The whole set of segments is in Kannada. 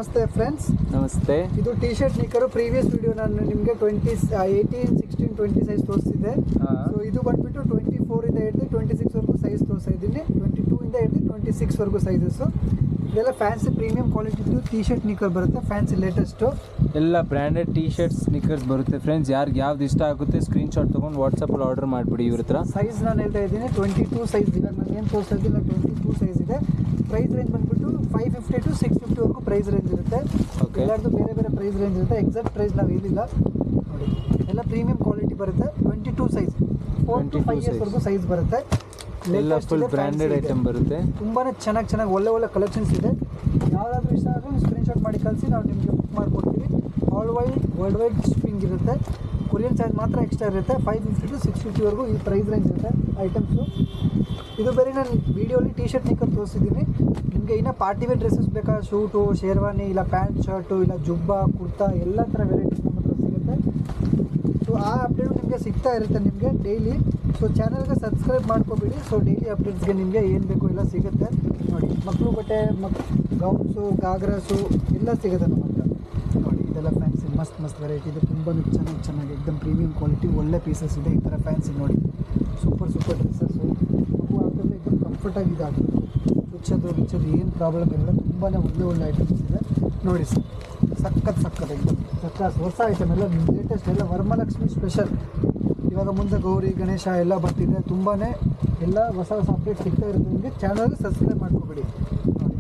ನಮಸ್ತೆ ಫ್ರೆಂಡ್ಸ್. ನಮಸ್ತೆ. ಇದು ಟಿ ಶರ್ಟ್ ನಿಕ್ಕರು. ಪ್ರೀವಿಯಸ್ ವಿಡಿಯೋ ನಾನು ನಿಮಗೆ 18, 16, 20 ಸೈಜ್ ತೋರಿಸಿದ್ದೆ. ಸೊ ಇದು ಬಂದ್ಬಿಟ್ಟು 24 ಇಂದ ಹಿಡಿದು 26 ವರೆಗೂ ಸೈಜ್ ತೋರಿಸ್ತಾ ಇದ್ದೀನಿ. 22 ಇಂದ ಹಿಡಿದು 26 ವರೆಗೂ ಸೈಜಸ್ಸು. ಇದೆಲ್ಲ ಫ್ಯಾನ್ಸಿ ಪ್ರೀಮಿಯಂ ಕ್ವಾಲಿಟಿದು ಟಿ ಶರ್ಟ್ ನಿಕ್ಕರ್ ಬರುತ್ತೆ. ಫ್ಯಾನ್ಸಿ ಲೇಟೆಸ್ಟು ಎಲ್ಲ ಬ್ರ್ಯಾಂಡೆಡ್ ಟಿ ಶರ್ಟ್ ಸ್ನಿಕರ್ಸ್ ಬರುತ್ತೆ ಫ್ರೆಂಡ್ಸ್. ಯಾರಿಗೆ ಯಾವ್ದು ಇಷ್ಟ ಆಗುತ್ತೆ ಸ್ಕ್ರೀನ್ಶಾಟ್ ತೊಗೊಂಡು ವಾಟ್ಸಪ್ಪಲ್ಲಿ ಆರ್ಡರ್ ಮಾಡಿಬಿಡಿ. ಇವ್ರ ಹತ್ರ ಸೈಜ್ ನಾನು ಹೇಳ್ತಾ ಇದ್ದೀನಿ 22 ಸೈಜ್. ಇವಾಗ ನಾನು ಏನು ತೋರಿಸ್ತಾ ಇದ್ದೀನಿ 22 ಸೈಜ್ ಇದೆ. ಪ್ರೈಸ್ ರೇಂಜ್ ಬಂದ್ಬಿಟ್ಟು 550 to 650 ವರೆಗೂ ಪ್ರೈಸ್ ರೇಂಜ್ ಇರುತ್ತೆ. ಎಲ್ಲರದು ಬೇರೆ ಬೇರೆ ಪ್ರೈಸ್ ರೇಂಜ್ ಇರುತ್ತೆ. ಎಕ್ಸಾಕ್ಟ್ ಪ್ರೈಸ್ ನಾವು ಹೇಳಿಲ್ಲ ನೋಡಿ. ಎಲ್ಲ ಪ್ರೀಮಿಯಂ ಕ್ವಾಲಿಟಿ ಬರುತ್ತೆ. 22 ಸೈಜ್ 4 to 5 ಇಯರ್ಸ್ ವರೆಗೂ ಸೈಜ್ ಬರುತ್ತೆ. ಎಲ್ಲ ಫುಲ್ ಬ್ರ್ಯಾಂಡೆಡ್ ಐಟಮ್ ಬರುತ್ತೆ. ತುಂಬಾ ಚೆನ್ನಾಗಿ ಒಳ್ಳೆ ಕಲೆಕ್ಷನ್ಸ್ ಇದೆ. ಯಾವ್ದಾದ್ರು ಇಷ್ಟ ಆದರೆ ಸ್ಕ್ರೀನ್ಶಾಟ್ ಮಾಡಿ ಕಳಿಸಿ, ನಾವು ನಿಮಗೆ ಬುಕ್ ಮಾಡಿಕೊಡ್ತೀವಿ. ವರ್ಲ್ಡ್ ವೈಡ್ ಶಿಪ್ಪಿಂಗ್ ಇರುತ್ತೆ. ಕೊರಿಯನ್ ಚಾರ್ಜ್ ಮಾತ್ರ ಎಕ್ಸ್ಟ್ರಾ ಇರುತ್ತೆ. 550 to 650 ವರೆಗೂ ಈ ಪ್ರೈಸ್ ರೇಂಜ್ ಇರುತ್ತೆ ಐಟಮ್ಸು. ಇದು ಬೇರೆ ನಾನು ವೀಡಿಯೋಲಿ ಟಿ ಶರ್ಟ್ ನಿಕ್ಕರ್ ತೋರಿಸಿದ್ದೀನಿ. ನಿಮಗೆ ಇನ್ನೂ ಪಾರ್ಟಿ ವೇರ್ ಡ್ರೆಸ್ಸಸ್ ಬೇಕಾ, ಶೂಟು, ಶೇರ್ವಾನಿ, ಇಲ್ಲ ಪ್ಯಾಂಟ್ ಶರ್ಟು, ಇಲ್ಲ ಜುಬ್ಬಾ, ಕುರ್ತಾ, ಎಲ್ಲ ಥರ ವೆರೈಟೀಸ್ ನಮ್ಮ ಹತ್ರ ಸಿಗುತ್ತೆ. ಸೊ ಆ ಅಪ್ಡೇಟು ನಿಮಗೆ ಸಿಗ್ತಾ ಇರುತ್ತೆ ನಿಮಗೆ ಡೈಲಿ. ಸೊ ಚಾನಲ್ಗೆ ಸಬ್ಸ್ಕ್ರೈಬ್ ಮಾಡ್ಕೊಬೇಡಿ. ಸೊ ಡೈಲಿ ಅಪ್ಡೇಟ್ಸ್ಗೆ ನಿಮಗೆ ಏನು ಬೇಕು ಎಲ್ಲ ಸಿಗುತ್ತೆ ನೋಡಿ. ಮಕ್ಕಳು ಬಟ್ಟೆ, ಗೌನ್ಸು, ಗಾಗ್ರಾಸು ಎಲ್ಲ ಸಿಗುತ್ತೆ ನಮ್ಮ ಹತ್ರ ನೋಡಿ. ಇದೆಲ್ಲ ಫ್ಯಾನ್ಸಿ ಮಸ್ತ್ ವೆರೈಟಿ ಇದೆ. ತುಂಬಾ ಚೆನ್ನಾಗಿ ಎಕ್ದಮ್ ಪ್ರೀಮಿಯಂ ಕ್ವಾಲಿಟಿ ಒಳ್ಳೆ ಪೀಸಸ್ ಇದೆ. ಈ ಥರ ಫ್ಯಾನ್ಸಿ ನೋಡಿ. ಸೂಪರ್ ಡ್ರೆಸ್ಸಸ್ಸು ಮಗು ಹಾಕಿದ್ರೆ ಎಕ್ದಮ್ ಕಂಫರ್ಟಾಗಿ ಇದಾಗುತ್ತೆ. ಬಿಚ್ಚೋದು ಏನು ಪ್ರಾಬ್ಲಮ್ ಇರಲ್ಲ. ತುಂಬಾ ಒಳ್ಳೆ ಐಟಮ್ಸ್ ಇದೆ ನೋಡಿ. ಸಖತ್ ಎಕ್ದಮ್ ಸಕ್ಕಾಸ್ ಹೊಸ ಐಟಮ್ ಎಲ್ಲ ಲೇಟೆಸ್ಟ್. ಎಲ್ಲ ವರಮಹಾಲಕ್ಷ್ಮಿ ಸ್ಪೆಷಲ್. ಇವಾಗ ಮುಂದೆ ಗೌರಿ ಗಣೇಶ ಎಲ್ಲ ಬರ್ತಿದೆ. ತುಂಬಾ ಎಲ್ಲ ಹೊಸ ಅಪ್ಡೇಟ್ ಸಿಗ್ತಾ ಇರುತ್ತೆ ನಿಮಗೆ. ಚಾನಲ್ಗೆ ಸಬ್ಸ್ಕ್ರೈಬ್ ಮಾಡ್ಕೊಬೇಡಿ ನೋಡಿ.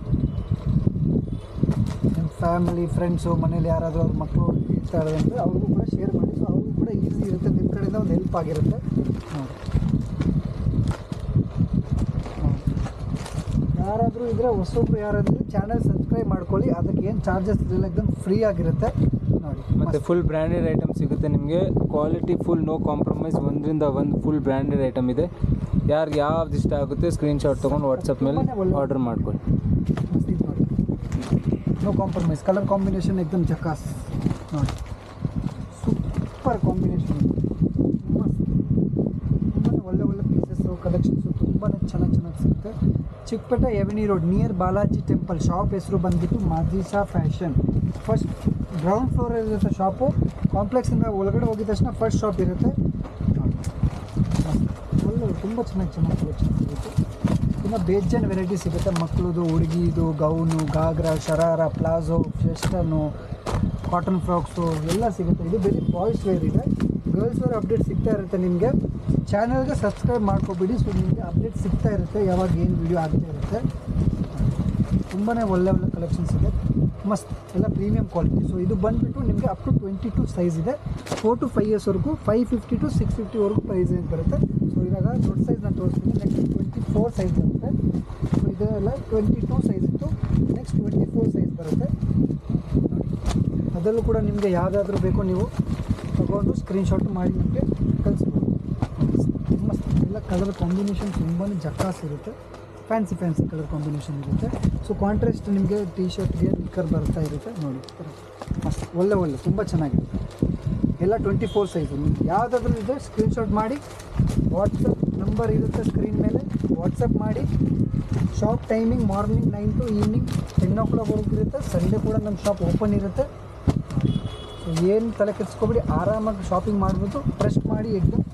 ನಿಮ್ಮ ಫ್ಯಾಮಿಲಿ ಫ್ರೆಂಡ್ಸು ಮನೇಲಿ ಯಾರಾದರೂ ಅವ್ರ ಮಕ್ಕಳು ಇರ್ತಾರೆ ಅಂದರೆ ಅವ್ರಿಗೂ ಕೂಡ ಶೇರ್ ಮಾಡಿ. ಸೊ ಅವ್ರಿಗೂ ಕೂಡ ಈಸಿ ಇರುತ್ತೆ. ನಿಮ್ಮ ಕಡೆಯಿಂದ ಒಂದು ಹೆಲ್ಪ್ ಆಗಿರುತ್ತೆ ನೋಡಿ. ಯಾರಾದರೂ ಇದ್ದರೆ ಹೊಸೊಬ್ರು ಯಾರಾದರೂ ಚಾನಲ್ ಸಬ್ಸ್ಕ್ರೈಬ್ ಮಾಡ್ಕೊಳ್ಳಿ. ಅದಕ್ಕೆ ಏನು ಚಾರ್ಜಸ್ ಇರಲ್ಲ. ಎಕ್ದಮ್ ಫ್ರೀ ಆಗಿರುತ್ತೆ ನೋಡಿ. ಮತ್ತು ಫುಲ್ ಬ್ರ್ಯಾಂಡೆಡ್ ಐಟಮ್ ಸಿಗುತ್ತೆ ನಿಮಗೆ. Quality full no compromise. ಒಂದರಿಂದ ಒಂದು ಫುಲ್ ಬ್ರ್ಯಾಂಡೆಡ್ ಐಟಮ್ ಇದೆ. ಯಾರಿಗೆ ಯಾವ್ದು ಇಷ್ಟ ಆಗುತ್ತೆ ಸ್ಕ್ರೀನ್ಶಾಟ್ ತೊಗೊಂಡು ವಾಟ್ಸಪ್ ಮೇಲೆ ಆರ್ಡರ್ ಮಾಡ್ಕೊಳ್ಳಿ. ನೋಡಿ, ನೋ ಕಾಂಪ್ರಮೈಸ್. ಕಲರ್ ಕಾಂಬಿನೇಷನ್ ಎಕ್ದಮ್ ಜಕಾಸ್ ನೋಡಿ. Super combination. ಒಳ್ಳೆ ಪೀಸಸ್ಸು ಕಲೆಕ್ಷನ್ಸು ತುಂಬಾ ಚೆನ್ನಾಗಿ ಸಿಗುತ್ತೆ. Chikkapete avenue road near Balaji temple. Shop ಹೆಸರು ಬಂದುಬಿಟ್ಟು Majisa fashion. First ground floor ಇರುತ್ತೆ ಶಾಪು. ಕಾಂಪ್ಲೆಕ್ಸಿಂದ ಒಳಗಡೆ ಹೋಗಿದ ತಕ್ಷಣ ಫಸ್ಟ್ ಶಾಪ್ ಇರುತ್ತೆ. ಒಳ್ಳೆ ತುಂಬ ಚೆನ್ನಾಗಿ ಕಲೆಕ್ಷನ್ ಸಿಗುತ್ತೆ. ತುಂಬ ಬೇಜಾನ್ ವೆರೈಟಿ ಸಿಗುತ್ತೆ. ಮಕ್ಕಳದು, ಹುಡುಗಿದು, ಗೌನು, ಗಾಗ್ರಾ, ಶರಾರ, ಪ್ಲಾಜೋ, ವೆಸ್ಟರ್ನು, ಕಾಟನ್ ಫ್ರಾಕ್ಸು ಎಲ್ಲ ಸಿಗುತ್ತೆ. ಇದು ಬೇರೆ ಬಾಯ್ಸ್ ವೇರ್ ಇದೆ. ಗರ್ಲ್ಸ್ ವೇರ್ ಅಪ್ಡೇಟ್ ಸಿಗ್ತಾ ಇರುತ್ತೆ ನಿಮಗೆ. ಚಾನಲ್ಗೆ ಸಬ್ಸ್ಕ್ರೈಬ್ ಮಾಡ್ಕೊಬಿಡಿ. ಸೊ ನಿಮಗೆ ಅಪ್ಡೇಟ್ ಸಿಗ್ತಾ ಇರುತ್ತೆ ಯಾವಾಗ ಏನು ವಿಡಿಯೋ ಆಗ್ತಾ ಇರುತ್ತೆ. ತುಂಬಾ ಒಳ್ಳೆ ಕಲೆಕ್ಷನ್ಸ್ ಇದೆ. ಮಸ್ತ್ ಎಲ್ಲ ಪ್ರೀಮಿಯಂ ಕ್ವಾಲಿಟಿ. ಸೊ ಇದು ಬಂದುಬಿಟ್ಟು ನಿಮಗೆ ಅಪ್ ಟು 22 ಸೈಜ್ ಇದೆ. 4 to 5 ಇಯರ್ಸ್ವರೆಗೂ 550 to 650 ವರೆಗೂ ಪ್ರೈಸ್ ಏನು ಬರುತ್ತೆ. ಸೊ ಇವಾಗ ದೊಡ್ಡ ಸೈಜ್ ನಾನು ತೋರಿಸ್ತೀನಿ. ನೆಕ್ಸ್ಟ್ 24 ಸೈಜ್ ಬರುತ್ತೆ. ಸೊ ಇದೆಲ್ಲ 22 ಸೈಜ್ ಇತ್ತು. ನೆಕ್ಸ್ಟ್ 24 ಸೈಜ್ ಬರುತ್ತೆ. ಅದರಲ್ಲೂ ಕೂಡ ನಿಮಗೆ ಯಾವುದಾದ್ರೂ ಬೇಕೋ ನೀವು ತಗೊಂಡು ಸ್ಕ್ರೀನ್ಶಾಟ್ ಮಾಡಿ ನಿಮಗೆ ಕಳಿಸ್ಬೋದು. ಮಸ್ತ್ ಎಲ್ಲ ಕಲರ್ ಕಾಂಬಿನೇಷನ್ ತುಂಬಾ ಜಕಾಸ್ ಇರುತ್ತೆ. ಫ್ಯಾನ್ಸಿ ಕಲರ್ ಕಾಂಬಿನೇಷನ್ ಇರುತ್ತೆ. ಸೊ ಕಾಂಟ್ರಾಸ್ಟ್ ನಿಮಗೆ ಟಿ ಶರ್ಟ್ಗೆ ನಿಕ್ಕರ್ ಬರ್ತಾ ಇರುತ್ತೆ ನೋಡಿ. ಮಸ್ತ್ ಒಳ್ಳೆ ತುಂಬ ಚೆನ್ನಾಗಿರುತ್ತೆ. ಎಲ್ಲ 24 ಸೈಜು. ನಿಮ್ಗೆ ಯಾವುದಾದ್ರೂ ಇದೆ ಸ್ಕ್ರೀನ್ಶಾಟ್ ಮಾಡಿ. ವಾಟ್ಸಪ್ ನಂಬರ್ ಇರುತ್ತೆ ಸ್ಕ್ರೀನ್ ಮೇಲೆ. ವಾಟ್ಸಪ್ ಮಾಡಿ. Shop timing morning 9 to evening 10 o'clock ವರೆಗೂ ಇರುತ್ತೆ. ಸಂಡೇ ಕೂಡ ನಮ್ಮ ಶಾಪ್ ಓಪನ್ ಇರುತ್ತೆ. ಸೊ ಏನು ತಲೆ ಕೆಡಿಸ್ಕೊಬೇಡಿ, ಆರಾಮಾಗಿ ಶಾಪಿಂಗ್ ಮಾಡ್ಬೋದು. ಟ್ರಸ್ಟ್ ಮಾಡಿ ಎಕ್ದಮ್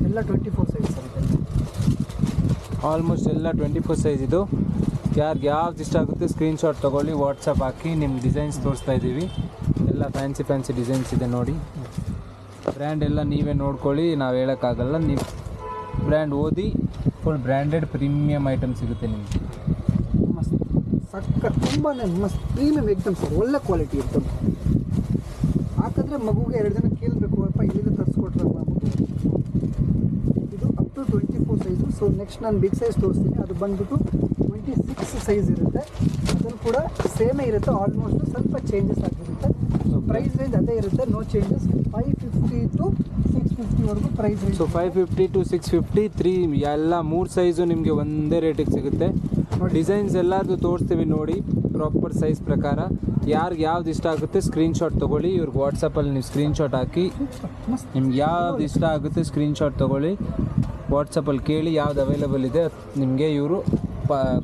ಎಲ್ಲ 24 ಸೈಜ್ ಇರುತ್ತೆ. ಆಲ್ಮೋಸ್ಟ್ ಎಲ್ಲ 24 ಸೈಜ್ ಇದು. ಯಾರಿಗೆ ಯಾವ್ದು ಇಷ್ಟ ಆಗುತ್ತೆ ಸ್ಕ್ರೀನ್ಶಾಟ್ ತೊಗೊಳ್ಳಿ, ವಾಟ್ಸಪ್ ಹಾಕಿ. ನಿಮ್ಮ ಡಿಸೈನ್ಸ್ ತೋರಿಸ್ತಾ ಇದ್ದೀವಿ. ಎಲ್ಲ ಫ್ಯಾನ್ಸಿ ಡಿಸೈನ್ಸ್ ಇದೆ ನೋಡಿ. ಬ್ರ್ಯಾಂಡ್ ಎಲ್ಲ ನೀವೇ ನೋಡ್ಕೊಳ್ಳಿ, ನಾವು ಹೇಳೋಕ್ಕಾಗಲ್ಲ. ನೀವು ಬ್ರ್ಯಾಂಡ್ ಓದಿ. ಫುಲ್ ಬ್ರ್ಯಾಂಡೆಡ್ ಪ್ರೀಮಿಯಂ ಐಟಮ್ ಸಿಗುತ್ತೆ ನಿಮಗೆ. ಮಸ್ತ್ ಸಕ್ಕ ತುಂಬಾ ಮಸ್ತ್ ಪ್ರೀಮಿಯಂ ಎಕ್ದಮ್ ಸರ್. ಒಳ್ಳೆ ಕ್ವಾಲಿಟಿ ಎಕ್ದಮ್. ಹಾಕಿದ್ರೆ ಮಗುಗೆ 2 ದಿನ ಕೇಳಬೇಕು, ಅಪ್ಪ ಇಲ್ಲಿಂದ ತರಿಸ್ಕೊಟ್ರಪ್ಪ. ಇದು up to 24 size. So next ನಾನು ಬಿಗ್ ಸೈಜ್ ತೋರಿಸ್ತೀನಿ. ಅದು ಬಂದುಬಿಟ್ಟು 26 ಸೈಜ್ ಇರುತ್ತೆ. ಅದನ್ನು ಕೂಡ ಸೇಮೇ ಇರುತ್ತೆ. ಆಲ್ಮೋಸ್ಟ್ ಸ್ವಲ್ಪ ಚೇಂಜಸ್ ಆಗಿರುತ್ತೆ. ಸೊ ಪ್ರೈಸ್ ರೇಂಜ್ ಅದೇ ಇರುತ್ತೆ, ನೋ ಚೇಂಜಸ್. 550 to 650 ವರೆಗೂ ಪ್ರೈಸ್ ರೇಂಜ್. ಸೊ 550 to 650 3 ಎಲ್ಲ 3 ಸೈಜು ನಿಮಗೆ ಒಂದೇ ರೇಟಿಗೆ ಸಿಗುತ್ತೆ. ಡಿಸೈನ್ಸ್ ಎಲ್ಲರದು ತೋರಿಸ್ತೀವಿ ನೋಡಿ ಪ್ರಾಪರ್ ಸೈಜ್ ಪ್ರಕಾರ. ಯಾರಿಗೆ ಯಾವ್ದು ಇಷ್ಟ ಆಗುತ್ತೆ ಸ್ಕ್ರೀನ್ಶಾಟ್ ತೊಗೊಳ್ಳಿ. ಇವ್ರಿಗೆ ವಾಟ್ಸಪ್ಪಲ್ಲಿ ನೀವು ಸ್ಕ್ರೀನ್ಶಾಟ್ ಹಾಕಿ. ನಿಮ್ಗೆ ಯಾವ್ದು ಇಷ್ಟ ಆಗುತ್ತೆ ಸ್ಕ್ರೀನ್ಶಾಟ್ ತೊಗೊಳ್ಳಿ. ವಾಟ್ಸಪ್ಪಲ್ಲಿ ಕೇಳಿ ಯಾವ್ದು ಅವೈಲೇಬಲ್ ಇದೆ ನಿಮಗೆ ಇವರು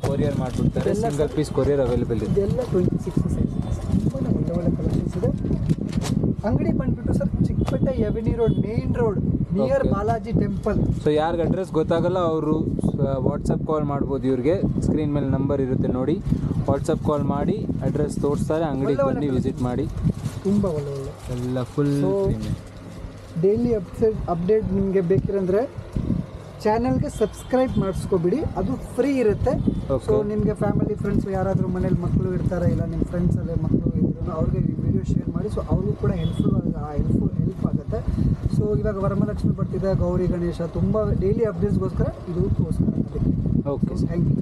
ಕೊರಿಯರ್ ಮಾಡಿಬಿಡ್ತಾರೆ. ಎಲ್ಲ ಸಿಂಗಲ್ ಪೀಸ್ ಕೊರಿಯರ್ ಅವೈಲೇಬಲ್ ಇದೆ. ಇದೆಲ್ಲ 26 ಸೈಜ್ ತುಂಬಾ ಒಳ್ಳೆ ಒಳ್ಳೆ ಕಲೆಕ್ಷನ್ಸ್ ಇದೆ. ಅಂಗಡಿ ಬಂದುಬಿಟ್ಟು sir Chikkapete avenue road, main road, near Okay. Balaji temple. So ಯಾರಿಗೆ ಅಡ್ರೆಸ್ ಗೊತ್ತಾಗಲ್ಲ ಅವರು ವಾಟ್ಸಪ್ ಕಾಲ್ ಮಾಡ್ಬೋದು. ಇವ್ರಿಗೆ ಸ್ಕ್ರೀನ್ ಮೇಲೆ ನಂಬರ್ ಇರುತ್ತೆ ನೋಡಿ, ವಾಟ್ಸಪ್ ಕಾಲ್ ಮಾಡಿ ಅಡ್ರೆಸ್ ತೋರಿಸ್ತಾರೆ. ಅಂಗಡಿಗೆ ಒಳ್ಳೆ ಬನ್ನಿ, ವಿಸಿಟ್ ಮಾಡಿ. ತುಂಬ ಒಳ್ಳೆ ಒಳ್ಳೆ ಎಲ್ಲ ಫುಲ್ So, ಡೈಲಿ ಅಪ್ಡೇಟ್ ನಿಮಗೆ ಬೇಕಿರಂದರೆ ಚಾನಲ್ಗೆ ಸಬ್ಸ್ಕ್ರೈಬ್ ಮಾಡಿಸ್ಕೊಬಿಡಿ, ಅದು ಫ್ರೀ ಇರುತ್ತೆ. Okay. ಸೊ ನಿಮಗೆ ಫ್ಯಾಮಿಲಿ ಫ್ರೆಂಡ್ಸ್ ಯಾರಾದರೂ ಮನೇಲಿ ಮಕ್ಕಳು ಇರ್ತಾರೆ, ಇಲ್ಲ ನಿಮ್ಮ ಫ್ರೆಂಡ್ಸಲ್ಲೇ ಮಕ್ಕಳು ಇದ್ರು ಅವ್ರಿಗೆ ಈ ವಿಡಿಯೋ ಶೇರ್ ಮಾಡಿ. ಸೊ ಅವ್ರಿಗೂ ಕೂಡ ಹೆಲ್ಪ್ ಆಗುತ್ತೆ. ಸೊ ಇವಾಗ ವರಮಹಾಲಕ್ಷ್ಮಿ ಬರ್ತಿದೆ, ಗೌರಿ ಗಣೇಶ, ತುಂಬ ಡೈಲಿ ಅಪ್ಡೇಟ್ಸ್ಗೋಸ್ಕರ ಇದು ಅದಕ್ಕೆ. ಓಕೆ. Thank you.